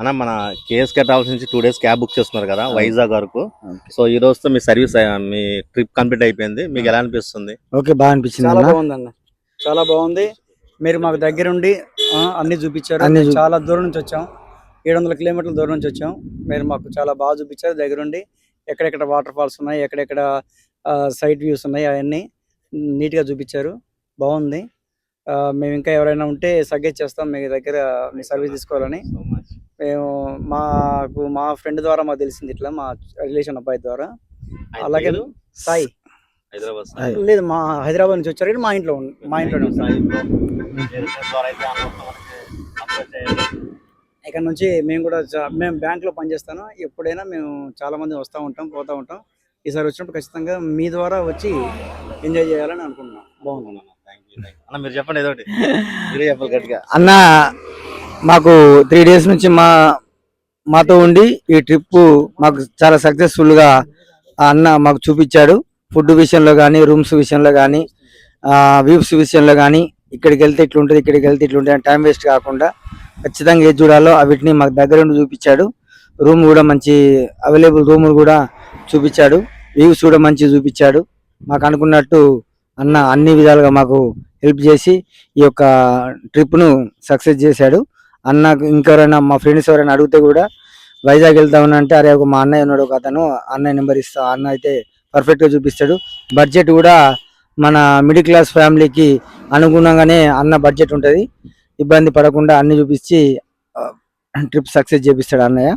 అన్న మన KSK travels నుంచి 2 days క్యాబ్ బుక్ చేస్తున్నారు కదా వైజాగ్ వరకు. సో ఈ రోజుతో మీ సర్వీస్ మీ ట్రిప్ కంప్లీట్ అయిపోయింది. మీకు ఎలా అనిపిస్తుంది? ఓకే, బాగా అనిపించింది. చాలా బాగుందన్న, చాలా బాగుంది. మీరు మాకు దగ్గరుండి అన్ని చూపించారు. చాలా దూరం నుంచి వచ్చాం, 700 కిలోమీటర్ల దూరం నుంచి వచ్చాం. మీరు మాకు చాలా బాగా చూపించారు దగ్గరుండి. ఎక్కడెక్కడ వాటర్ ఫాల్స్ ఉన్నాయి, ఎక్కడెక్కడ సైట్ వ్యూస్ ఉన్నాయి, అవన్నీ నీట్గా చూపించారు. బాగుంది. మేము ఇంకా ఎవరైనా ఉంటే సజెస్ట్ చేస్తాం మీ దగ్గర మీ సర్వీస్ తీసుకోవాలని. మేము మా ఫ్రెండ్ ద్వారా మాకు తెలిసింది, ఇట్లా మా రిలేషన్ అబ్బాయి ద్వారా. అలాగే సాయి లేదు, మా హైదరాబాద్ నుంచి వచ్చారు, మా ఇంట్లోనే ఇక్కడ నుంచి మేము కూడా మేము బ్యాంక్లో పనిచేస్తాను. ఎప్పుడైనా మేము చాలా మంది వస్తూ ఉంటాం, పోతూ ఉంటాం. ఈసారి వచ్చినప్పుడు ఖచ్చితంగా మీ ద్వారా వచ్చి ఎంజాయ్ చేయాలని అనుకుంటున్నాం. బాగుంది అన్న, మీరు చెప్పండి ఏదో ఒకటి. మీరే చెప్పాలి గట్టిగా. అన్న, మాకు 3 days నుంచి మాతో ఉండి ఈ ట్రిప్ మాకు చాలా సక్సెస్ఫుల్గా అన్న మాకు చూపించాడు. ఫుడ్ విషయంలో కానీ, రూమ్స్ విషయంలో కానీ, వ్యూస్ విషయంలో కానీ, ఇక్కడికి వెళ్తే ఇట్లుంటుంది, ఇక్కడికి వెళ్తే ఇట్లుంటుంది అని టైం వేస్ట్ కాకుండా ఖచ్చితంగా ఏది చూడాలో వీటిని మాకు దగ్గర ఉండి చూపించాడు. రూమ్ కూడా మంచి అవైలబుల్ రూములు కూడా చూపించాడు. వ్యూస్ కూడా మంచి చూపించాడు. మాకు అనుకున్నట్టు అన్న అన్ని విధాలుగా మాకు హెల్ప్ చేసి ఈ యొక్క ట్రిప్ను సక్సెస్ చేశాడు. అన్న ఇంకెవరైనా మా ఫ్రెండ్స్ ఎవరైనా అడిగితే కూడా వైజాగ్ వెళ్తామని అంటే, అరే ఒక మా అన్నయ్య ఉన్నాడు, ఒక అతను అన్నయ్య నెంబర్ ఇస్తా, అన్న అయితే పర్ఫెక్ట్గా చూపిస్తాడు. బడ్జెట్ కూడా మన మిడిల్ క్లాస్ ఫ్యామిలీకి అనుగుణంగానే అన్న బడ్జెట్ ఉంటుంది. ఇబ్బంది పడకుండా అన్ని చూపించి ట్రిప్ సక్సెస్ చేపిస్తాడు అన్నయ్య.